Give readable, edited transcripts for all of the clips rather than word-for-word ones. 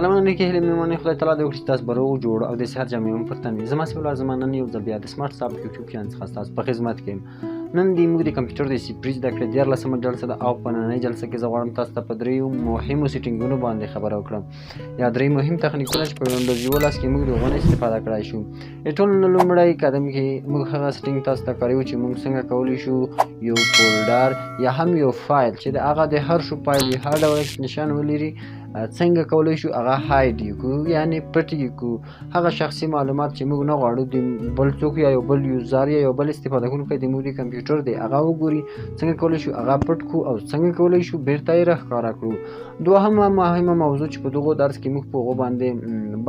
سلامونه نیکې هیلې مېلمانې خدای تعالی دې وکړي چې تاسو به روغ جوړ او د صحت جامې هم پر تن وي. زما سیف الله زما نن یو ځل بیا د سمارټ ساب یوټیوب چینل څخه ستاسو په خدمت کې یم. نن دې موږ د کمپیوټر د سپری زده کړې 14مه جلسه ده او په نننۍ جلسه کې زه غواړم تاسو ته په دریو مهمو سیټینګونو باندې خبره وکړم یا درې مهم تخنیکونه چې په وینډوز 11 کې موږ د هغو نه استفاده کړای شو. د ټول نه لومړی قدم کې موږ هغه سیټینګ تاسو ته کاریو چې موږ څنګه کولی شو یو فولډر یا هم یو فایل چې د هغه د هر شو فایل هر ډول ایکسټنشن ولري څنګه کولی شو هغه هاید کړو یعنې پټ کړو هغه شخصي معلومات چې موږ نه غواړو د بل څوک یا یو بل یوزر یا یو بل استفاده کوونکی د موږ د کمپیوټر دی هغه وګوري څنګه کولی شو هغه پټ کړو او څنګه کولی شو بیرته یې راښکاره کړو. دوهمه مهمه موضوع چې په دغو درس کې موږ په هغو باندې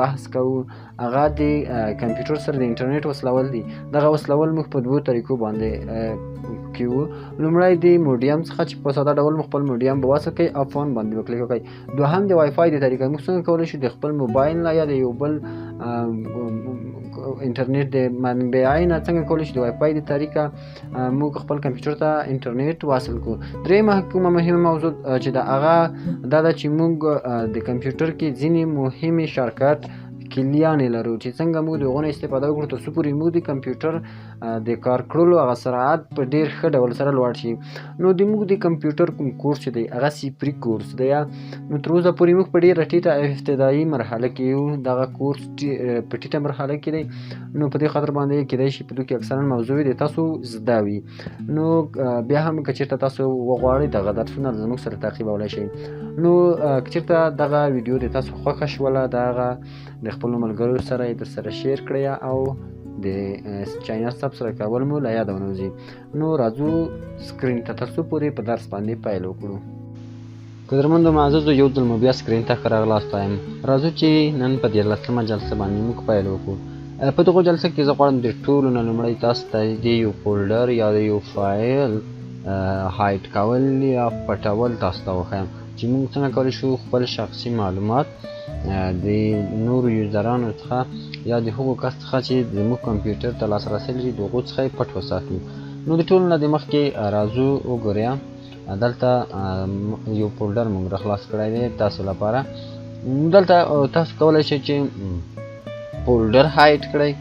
بحث کوو هغه د کمپیوټر سره د انټرنیټ وصلول دي. دغه وصلول موږ په دوو طریقو باندې کوو. لومړی د موډیم څخه چې په ساده ډول مو خپل موډیم به وصل کړئ او فون باندې به کلیک وکړئ. دوهم د وای فای د طریقه موږ څنګه کولی شو د خپل موبایل نه یا د یو بل انټرنیټ د منبعی نه څنګه کولی شو د وای فای د طریقه موږ خپل کمپیوټر ته انټرنیټ واصل کړو. درېیمه مهمه موضوع چې د هغه دا ده چې موږ د کمپیوټر کې ځینې مهمې شارټکټ کلیانې لرو چې څنګه موږ د هغو نه استفاده وکړو تر څو پورې موږ د کمپیوټر د کار کړلو هغه سرعت په ډېر ښه ډول سره لوړ شي. نو د موږ د کمپیوټر کوم کورس چې دی هغه سپری کورس دی نو تر اوسه پورې موږ په ډېره ټیټه ابتدایي مرحله کې یو. دغه کورس په ټیټه مرحله کې دی نو په دې خاطر باندې کیدای شي په دوی کې اکثرا موضوع د تاسو زده وي. نو بیا هم که چېرته تاسو وغواړئ دغه درسونه زموږ سره تعقیبولی شئ. نو که چېرته دغه ویډیو د تاسو خوښه شوله دغه د خپلو ملګرو سره یې درسره شیر کړئ او د چینل سبسکرایب کول مو له یاده ونه وځي. نو راځو سکرین ته تر څو پورې په درس باندې پیل وکړو. قدرمندو معززو یو ځل مو بیا سکرین ته ښه راغلاست وایم. راځو چې نن په 14مه جلسه باندې موږ پیل وکړو. په دغو جلسه کې زه غواړم د ټولو نه لومړی تاسو ته د یو فولډر یا د یو فایل هایډ کول یا پټول تاسو ته وښیم چې موږ څنګه کولی شو خپل شخصي معلومات د نورو یوزرانو څخه یا د هغو کس څخه چې زموږ کمپیوټر ته لاسرسی لري د هغو څخه یې پټ وساتو. نو د ټولو نه د مخکې راځو وګورئ دلته یو فولډر موږ راخلاص کړی دی تاسو لپاره. دلته تاسو کولی شئ چې فولډر هایډ کړئ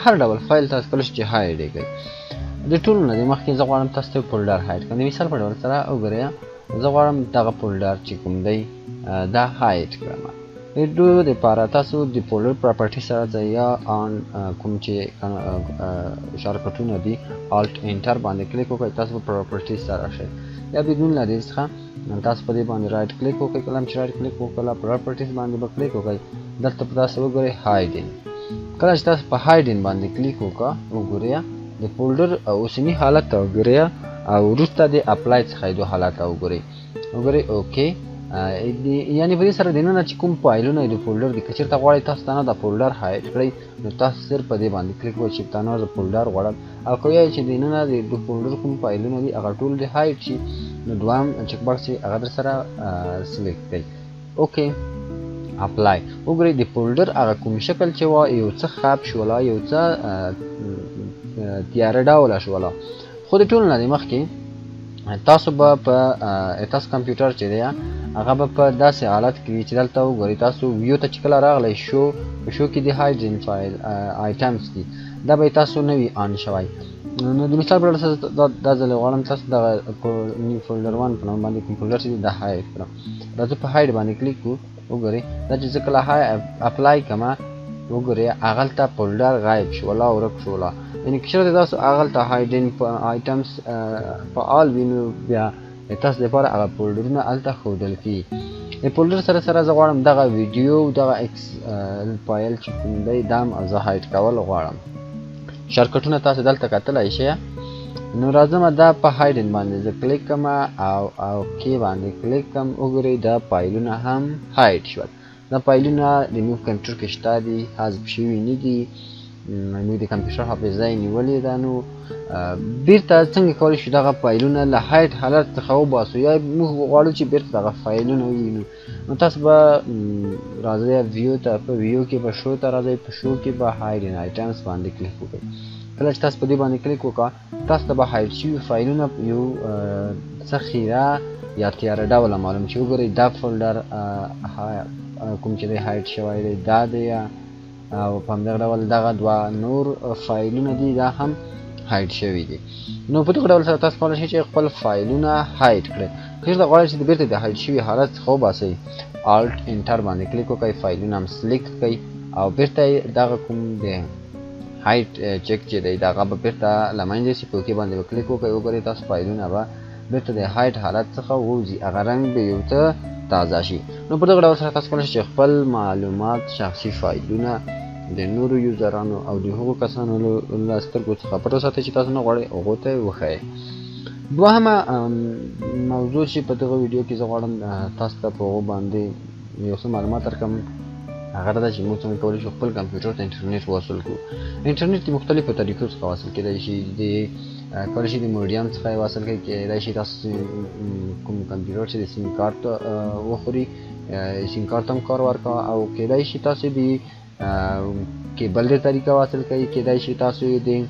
هر ډول فایل تاسو کولی شئ چې هایډ یې کړئ. د ټولو نه د مخکې زه غواړم تاسو ته فولډر هایډ کړم. د مثال په ډول سره وګورئ زه غواړم دغه فولډر چې کوم دی دا هایډ کړم. د دې دپاره تاسو د فولډر پراپرټي سره ځئ یا کوم چې شارټکټونه دي الټ انټر باندې کلیک وکړئ تاسو په پراپرټي سره راشئ یا بدون له دې څخه تاسو په دې باندې رایټ کلیک وکړئ. کله چې رایټ کلیک وکړئ پراپرټیز باندې به کلیک وکړئ دلته په تاسو وګورئ هایډینګ. کله چې تاسو په هایډینګ باندې کلیک وګورئ د فولډر اوسنی حالت ته وګورئ او وروسته د اپلای څخه د حالت ته وګورئ اوکې. یعنې په دې سره دننه چې کوم فایلونه د فولډر دي که چېرته غواړئ تاسو ته نه د فولډر هایډ کړئ نو تاسو صرف په دې باندې کلیک وکړئ چې ته نه د فولډر غواړم او که وایئ چې دننه د فولډر کوم فایلونه دي هغه ټول د هایډ شي نو دویم چک باکس چې هغه در سره سلیکټ کړئ اوکې اپلای. وګورئ د فولډر هغه کوم شکل چې وه یو څه خاب شوله یو څه تیاره ډوله شوله. خو د ټولو نه د مخکې تاسو به په تاسو کمپیوټر چې دی هغه به په داسې حالت کې وي چې دلته وګورئ تاسو ویو ته چې کله راغلی شو کې د هایډین فایل آیټمز دي دا به تاسو نه وي آن شوی. نو د مثال په ډول دا ځل غواړم تاسو دغه فولډر 1 په نوم باندې کوم فولډر چې دی دا هایډ کړم. راځو په هایډ باندې کلیک وکړو. وګورئ دا چې زه کله اپلای کړم وګورئ هغلته فولډر غایب شوله ورک شوله. یعنې که چېرته تاسو هغلته هایډین آیټمز فعال وي نو بیا تاسو دپاره هغه فولډرونه هلته ښودل کېږي. د فولډر سره سره زه غواړم دغه ویډیو دغه ایکس فایل چې کوم دی دا هم زه هایډ کول غواړم. شارټکټونه تاسو دلته کتلی شئ. نو راځم دا په هایډین باندې زه کلیک کړم او اوکې باندې کلیک کړم. وګورئ دا فایلونه هم هایډ شول. دا فایلونه د موږ کمپیوټر کې شته دي حذف شوي نه دي. موږ د کمپیوټر حافظه یې نیولې ده. نو بیرته څنګه کولی شو دغه فایلونه له هایډ حالت څخه وباسو یا موږ غواړو چې بیرته دغه فایلونه ووینو نو تاسو به راځئ ویو ته په ویو کې به شو ته راځئ په شو کې به هایډین آیټمز باندې کلیک وکړئ. کله چې تاسو په دې باندې کلیک وکړه تاسو ته به هایډ شوي فایلونه یو څه خیره یا تیاره ډوله معلوم چې وګورئ دا فولډر کوم چې دی هایډ شوی دی دا دی او په همدغه ډول دغه دوه نور فایلونه دي دا هم هایډ شوي دي. نو په دغه ډول سره تاسو کولی شئ چې خپل فایلونه هایډ کړئ. که چېرته غواړئ چې بیرته د هایډ شوي حالت څخه وباسئ الټ انټر باندې کلیک وکړئ، فایلونه هم سلیکټ کړئ او بیرته یې دغه کوم د هایډ چک چې دی دغه به بیرته له منځه شي، په اوکې باندې به کلیک وکړئ. وګورئ تاسو فایلونه به بیرته د هایډ حالت څخه ووځي، هغه رنګ به یو څه تازه شي. نو په دغه ډول سره تاسو کولی شئ چې خپل معلومات، شخصي فایلونه د نورو یوزرانو او د هغو کسانو له سترګو څخه پټ وساتئ چې تاسو نه غواړئ هغو ته یې وښایئ. دوهمه موضوع چې په دغه ویډیو کې زه غواړم تاسو ته په هغو باندې یو څه معلومات درکړم هغه دا ده چې موږ څنګه کولی شو خپل کمپیوټر ته انټرنیټ وصل کړو. انټرنیټ د مختلفو طریقو څخه وصل کېدای شي، کولی شي د موډیم څخه یې وصل کړئ، کېدای شي تاسو کوم کمپیوټر چې د سیم کارت وخوري سیم کارت هم کار ورکوه، او کېدای شي تاسو د کیبل د طریقه وصل کړئ، کېدای شي تاسو د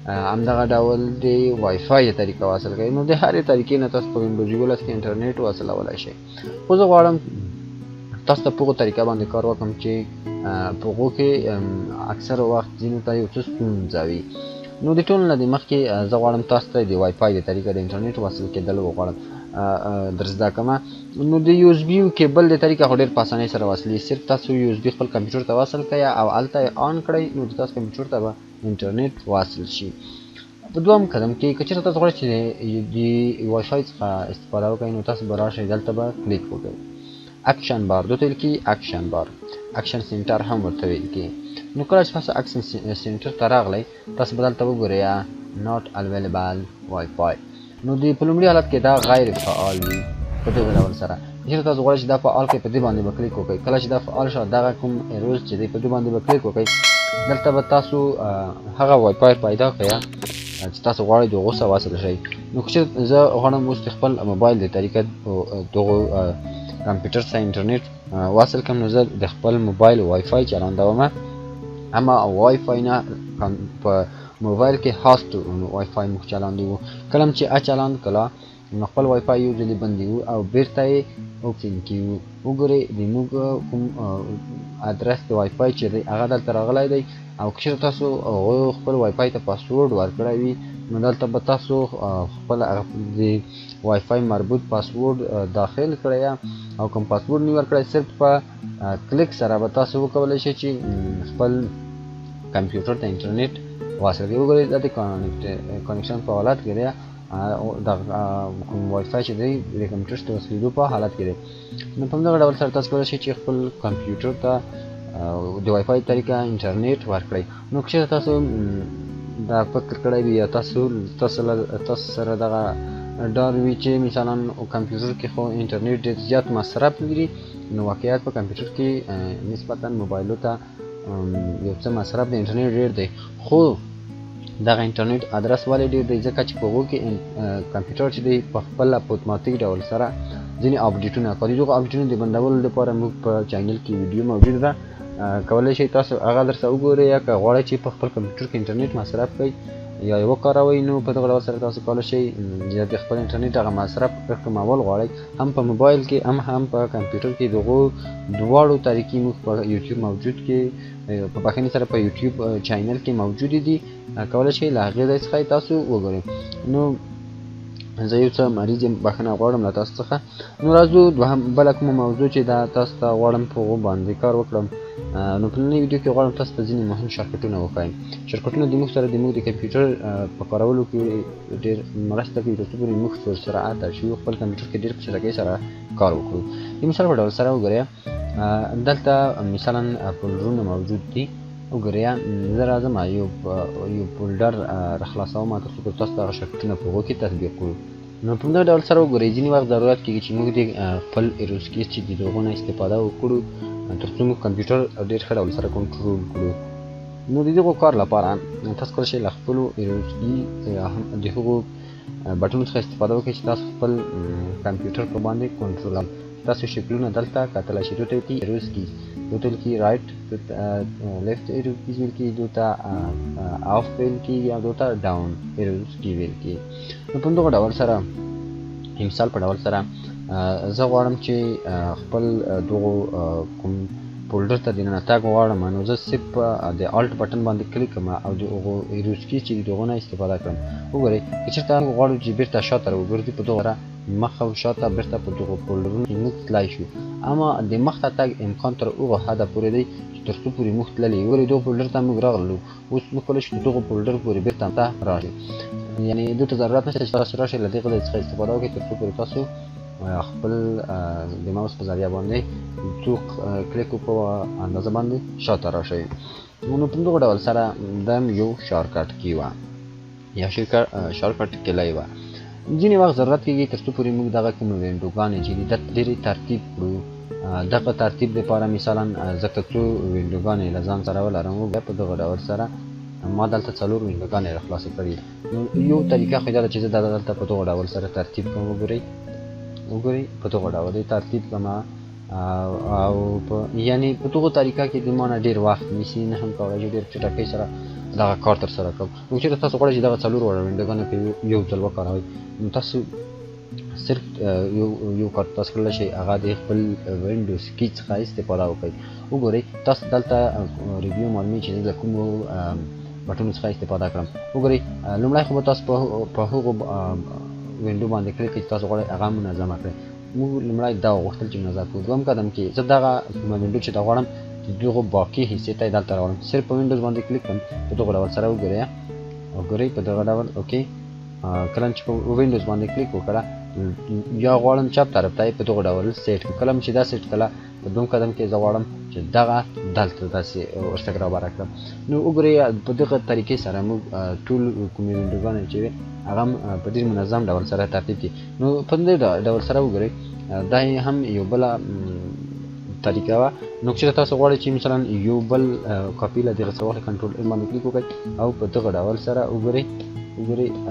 همدغه ډول د وای فای د طریقه وصل کړئ. نو د هرې طریقې نه تاسو په وینډوز 11 کې انټرنیټ وصلولی شئ. خو زه غواړم تاسو ته په هغو طریقه باندې کار وکړم چې په هغو کې اکثره وخت ځینو ته یو څه ستونزه وي. نو د ټولو نه د مخکې زه غواړم تاسو ته د وای فای د طریقه د انټرنیټ وصل کېدل وغواړم در زده کړمه. نو د یو اس بي کیبل د طریقه خو ډېر په اسانۍ سره وصلي، صرف تاسو یو اس بي خپل کمپیوټر ته وصل کړئ او هلته یې آن کړئ، نو د تاسو کمپیوټر ته به انټرنیټ واصل شي. په دویم قدم کې که چېرته تاسو غواړئ چې د وای فای څخه استفاده وکړئ، نو تاسو به راشئ دلته به کلیک وکړئ. اکشن بار دوته ویل کېږي، اکشن بار، اکشن سینټر هم ورته ویل کېږي. نو کله چې تاسو اکشن سینټر ته راغلی تاسو به دلته وګورئ ناٹ اویلیبل وای فای. نو د په لومړي حالت کې دا غیر فعال وي په دغه ډول سره. چېرته تاسو غواړئ چې دا فعال کړئ، په دې باندې به کلیک وکړئ. کله چې دا فعال شو دغه کوم ایروز چې دی په دې باندې به کلیک وکړئ. دلته به تاسو هغه وای فای پیدا کړئ چې تاسو غواړئ د هغو سره وصل شئ. نو که چېرته زه غواړم اوس د خپل موبایل د طریقه دغو کمپیوټر سره انټرنیټ وصل کړم، نو زه د خپل موبایل وای فای چلندومه، اما وای فای نه په موبایل کې هاست وای فای موږ چلاندو. کله چې اچلاند کله نو خپل وای فای یو ځلې بندوو او بیرته یې اوپن کیو. وګورئ د موږ کوم ادرس د وای فای چې دی هغه دلته راغلی دی، او که چېرته تاسو خپل وای فای ته پاسورډ ورکړی وي نو دلته به تاسو خپل د وای فای مربوط پاسورډ داخل کړئ، او کوم پاسورډ نه ورکړئ صرف په کلیک سره به تاسو وکولی شئ چې خپل کمپیوټر ته انټرنیټ واصل کړئ. وګورئ دا د کنیکشن په حالت کې دی، د کوم وای فای چې دی د کمپیوټر ته وصلېدو په حالت کې دی. نو په همدغه ډول سره تاسو کولی شئ چې خپل کمپیوټر ته د وای فای طریقه انټرنیټ ورکړئ. نو که چېرته تاسو دا فکر کړی وي یا تاسو سره دغه ډار وي چې مثلا کمپیوټر کې خو انټرنیټ ډېر زیات مصرف لري، نو واقعیت په کمپیوټر کې نسبتا موبایلو ته یو څه مصرف د انټرنیټ ډېر دی، خو دغه انټرنیټ ادرس ولې ډېر دی؟ ځکه چې په هغو کې کمپیوټر چې دی په خپله په اتوماتیک ډول سره ځینې اپډیټونه کوي. دغو اپډیټونو د بندولو لپاره موږ په چینل کې ویډیو موجود ده، کولی شئ تاسو هغه درسره وګورئ، یا که غواړئ چې په خپل کمپیوټر کې انټرنیټ مصرف کړئ یا یې وکاروئ، نو په دغه ډول سره تاسو کولی شئ یا د خپل انټرنیټ هغه مصرف کمول غواړئ، هم په موبایل کې هم په کمپیوټر کې. دغو دواړو طریقې موږ په یوټیوب موجود کې په بخښنې سره په یوټیوب چینل کې موجودې دي، کولی شئ له هغې ځای څخه تاسو وګورئ. نو زه یو څه مریض یم، بخښنه غواړم له تاسو څخه. نو راځو بله کومه موضوع چې دا تاسو ته غواړم په هغو باندې کار وکړم. نو په نننۍ ویډیو کې غواړم تاسو ته ځینې مهم شارټکټونه وښایم. شارټکټونه د موږ سره د موږ د کمپیوټر په کارولو کې ډېر مرسته کوي، تر څو پورې موږ سرعت او چې خپل کمپیوټر کې ډېر په چټکۍ سره کار وکړو. د مثال په ډول سره وګورئ، دلته مثلا فولډرونه موجود دي. وګورئ زه راځم یو فولډر راخلاصوم تر څو پورې تاسو ته هغه شارټکټونه په هغو کې تطبیق کړو. نو په همدغه ډول سره وګورئ ځینې وخت ضرورت کېږي چې موږ د خپل ایروز کیز چې د هغو نه استفاده وکړو تر څو موږ کمپیوټر ډېر ښه ډول سره کنټرول کړو. نو د دغو کار لپاره تاسو کولی شئ له خپلو ایروز کي د هغو بټنو څخه استفاده وکړئ چې تاسو خپل کمپیوټر په باندې کنټرول هم. تاسو شکلونه دلته کتلی شئ. دوته ویل کېږي ایروز کیز، دوته ویل کېږي رایټ، لیفټ ایروز کیز ویل کېږي، دوته اف ویل کېږي، او دوته ډاون ایروز کی ویل کېږي. نو په همدغه ډول سره مثال په ډول سره زه غواړم چې خپل دغو کوم فولډر ته دننه تګ غواړم، نو زه صرف د الټ بټن باندې کلیک کوم او د هغو ایروز کی چې د هغو نه استفاده کړم. وګورئ که چېرته موږ غواړو چې بیرته شاته راوګرځو په دغه مخ او شاته بیرته په دغو فولډرونو کې موږ تللی شو، اما د مخته تګ امکان تر هغه حده پورې دی چې تر څو پورې موږ تللي. وګورئ دغو فولډر ته موږ راغلو، اوس موږ کولی شو دغو فولډر پورې بیرته ته راشو، یعنې دلته ضرورت نشته چې تاسو راشئ له دغه ځای څخه استفاده وکړئ تر څو پورې تاسو خپل د ماوس په ذریعه باندې څو کلیک په اندازه باندې شاته راشئ. نو په دغه ډول سره دا یو شارټکټ کی وه یا شارټکټ کلی وه. ځینې وخت ضرورت کېږي تر څو پورې موږ دغه کومې وینډوګانې چې دي دا ډېرې ترتیب کړو. دغه ترتیب دپاره مثلا زه که څو وینډوګانې له ځان سره ولرم، بیا په دغه ډول سره ما دلته 4 وینډوګانې راخلاصې کړي. نو یو طریقه خو دا ده چې زه دا دلته په دغه ډول سره ترتیب کړم. وګورئ په دغه ډول یې ترتیب کړم او یعنې په دغه طریقه کې د ما نه ډېر وخت نیسي، نه هم کولی شو ډېر چټکۍ سره دغه کار ترسره کړم. نو چېرته تاسو غواړئ چې دغه 4 وړه وینډوګانې په یو ځل وکاروئ، نو تاسو صرف یو کار تاسو کړلی شئ هغه د خپل وینډوز کی څخه استفاده وکړئ. وګورئ تاسو دلته ریویو معلوموي چې زه له کومو بټنو څخه استفاده کړم. وګورئ لومړی خو به تاسو په هغو وینډو باندې کلیک کړئ چې تاسو غواړئ هغه منظمه کړئ. موږ لومړی دا غوښتل چې منظم کړو. دویم قدم کې زه دغه وینډو چې دا غواړم چې دغو باقي حصې ته یې دلته راوړم، صرف په وینډوز باندې کلیک کړم په دغه ډول سره. وګورئ په دغه ډول اوکې. کله چې په وینډوز باندې کلیک وکړه یا غواړم چپ طرف ته یې په دغه ډول سیټ کړم. کله چې دا سیټ کړه په دویم قدم کې زه غواړم چې دغه دلته داسې ورڅخه رابره کړم. نو وګورئ په دغه طریقې سره موږ ټول کومې وینډوګانې چې وي هغه هم په ډېر منظم ډول سره ترتیب کړي. نو په دې ډول سره وګورئ دا هم یو بله طریقه وه. نو چېرته تاسو غواړئ چې مثلا یو بل کاپي له دغه څه واخلئ کنټرول ام باندې کلیک وکړئ او په دغه ډول سره وګورئ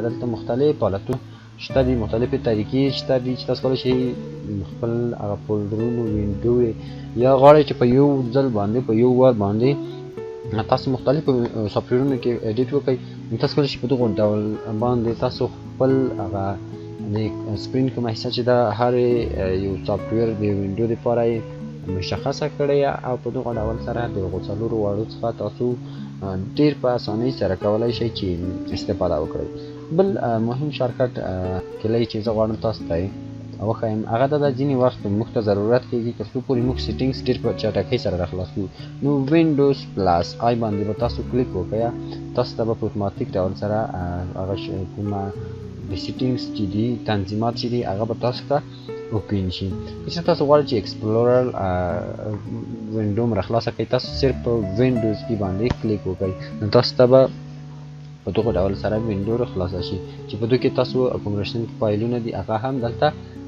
دلته مختلف حالتونه شته دي، مختلفې طریقې شته دي چې تاسو کولی شئ خپل هغه فولډرونو وینډو یا غواړئ چې په یو ځل باندې په یو وار باندې تاسو مختلفو سافټویرونو کې ایډیټ وکړئ. نو تاسو کولی شئ په دغه ډول باندې تاسو خپل هغه د سکرین کومه حصه چې دا هر یو سافټویر د وینډو دپاره یې مشخصه کړې او په دغه ډول سره د هغو 4 واړو څخه تاسو ډېر په اسانۍ سره کولی شئ چې استفاده وکړئ. بل مهم شارټکټ کلی چې زه غواړم تاسو ته وښیم هغه دا ده ځینې وخت موږ ته ضرورت کېږي تر څو پورې موږ سیټینګس ډېر په چټکۍ سره راخلاص کړو. نو وینډوز پلس آی باندې به تاسو کلیک وکړئ، تاسو ته به په اتوماتیک ډول سره هغه کومه د سیټینګس چې دي تنظیمات چې دي هغه به تاسو ته اوپن شي. که تاسو غواړئ چې ایکسپلورر وینډو م راخلاصه کړئ، تاسو صرف په وینډوز کې باندې کلیک وکړئ، نو تاسو ته به په دغه ډول سره وینډو راخلاصه شي چې په دغه کې تاسو کوم رسمي فایلونه دي هغه هم دلته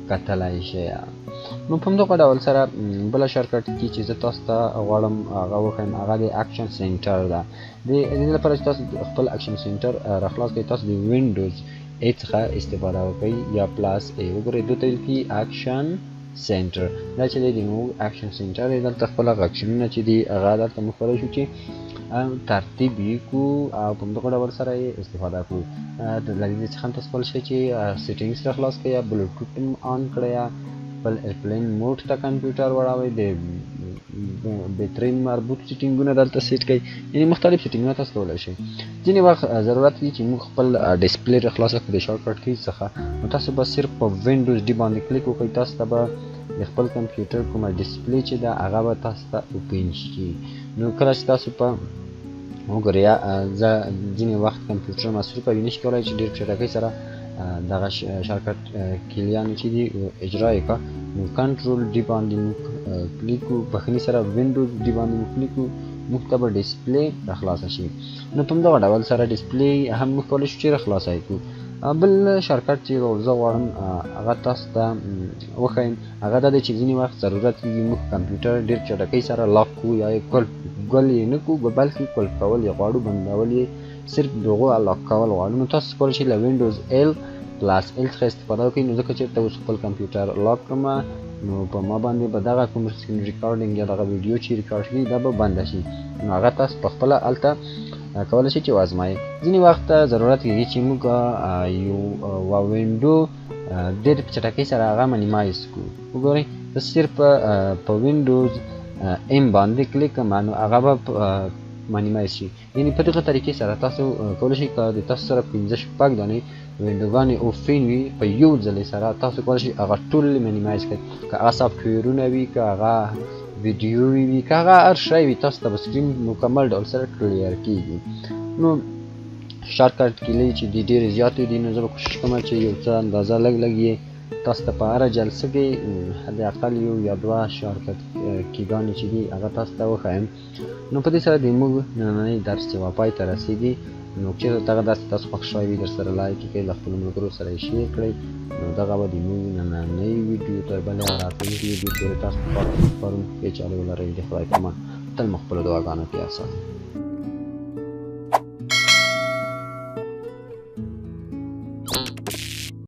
کتلی شئ. نو په همدغه ډول سره بله شارټکټ کې چې زه تاسو ته غواړم هغه وښیم هغه د اکشن سینټر ده. د دې لپاره چې تاسو خپل اکشن سینټر راخلاص کړئ، تاسو د وینډوز ای څخه استفاده وکړئ یا پلاس ای. وګورئ دوی ته ویل کېږي اکشن سینټر. دا چې دی موږ اکشن سینټر دی دلته خپل هغه اکشنونه چې دي هغه دلته موږ کولی شو چې ترتیب یې کړو او په همدغه ډول سره یې استفاده کړو. له دې څخه هم تاسو کولی شئ چې سیټینګس راخلاص کړئ یا بلوټوت هم آن کړئ یا خپل ایرپلین موډ ته کمپیوټر واړوئ، د بټرۍ مربوط سیټینګونه دلته سیټ کړئ، یعنې مختلف سیټینګونه تاسو کولی شئ. ځینې وخت ضرورت وي چې موږ خپل ډسپلی راخلاصه کړو د شارټکټ کی څخه، نو تاسو به صرف په وینډوز ډي باندې کلیک وکړئ، تاسو ته به د خپل کمپیوټر کومه ډسپلی چې ده هغه به تاسو ته اوپن شي. نو کله چې تاسو په وګورئ زه ځینې وخت کمپیوټر مصروفه وي، نشي کولی چې ډېر په چټکۍ سره دغه شارټکټ کلیانې چې دي اجرا یې کړه. نو کنټرول ډي باندې موږ کلیک کړو، بخني سره وینډوز ډي باندې موږ کلیک کړو، موږ ته به ډسپلی راخلاصه شي. نو په همدغه ډول سره ډسپلی هم موږ کولی شو چې راخلاصه یې کړو. بل شارټکټ چې زه غواړم هغه تاسو ته وښیم هغه دا دی چې ځینې وخت ضرورت کېږي موږ کمپیوټر ډېر چټکۍ سره لاک کړو یا یې ګل یې نه کړو بلکې قلف کول یې غواړو، بندول یې صرف د هغو لاک کول غواړو. نو تاسو کولی شئ له وینډوز ایل پلاس ایل څخه استفاده وکړئ. نو ځکه چېرته اوس خپل کمپیوټر لاک کړم نو په ما باندې به دغه کوم سکرین ریکارډینګ یا دغه ویډیو چې ریکارډ شوي دا به بنده شي. نو هغه تاسو په خپله هلته کولی شئ چې وازمایئ. ځینې وخت ضرورت کېږي چې موږ یوه وینډو ډېر په چټکۍ سره هغه منیمایز کړو. وګورئ زه صرف په وینډوز ام باندې کلیک کوم نو هغه به منیمایز شي. یعنې په دغه طریقې سره تاسو کولی شئ که د تاسو سره 15-16 دانې وینډوګانې اوپن وي په یو ځلې سره تاسو کولی شئ هغه ټول منیمایز کړئ. که هغه سافټویرونه وي، که هغه ویډیووې وي، که هغه هر شی وي، تاسو ته به سکرین مکمل ډول سره کلیر کېږي. نو شارټکټ کیلۍ چې دي ډېرې زیاتې دي، نو زه به کوشش کوم چې یو څه اندازه لږ لږ یې تاسو ته په هره جلسه کې حداقل یو یا دوه شارټکټ کیګانې چې دي هغه تاسو ته وښایم. نو په دې سره د موږ نننی درس یوه پای ته رسېږي. نو چېرته دغه درس تاسو خوښ شوی وي درسره لایک یې کړئ، له خپلو ملګرو سره یې شیر کړئ. نو دغه به د موږ نننۍ ویډیو تر بلې راتلونکي ویډیو پورې تاسو په کار پرون پیچالې ولرئ. د خدای په امان تل مو خپلو دعاګانو کې یاد ساتئ.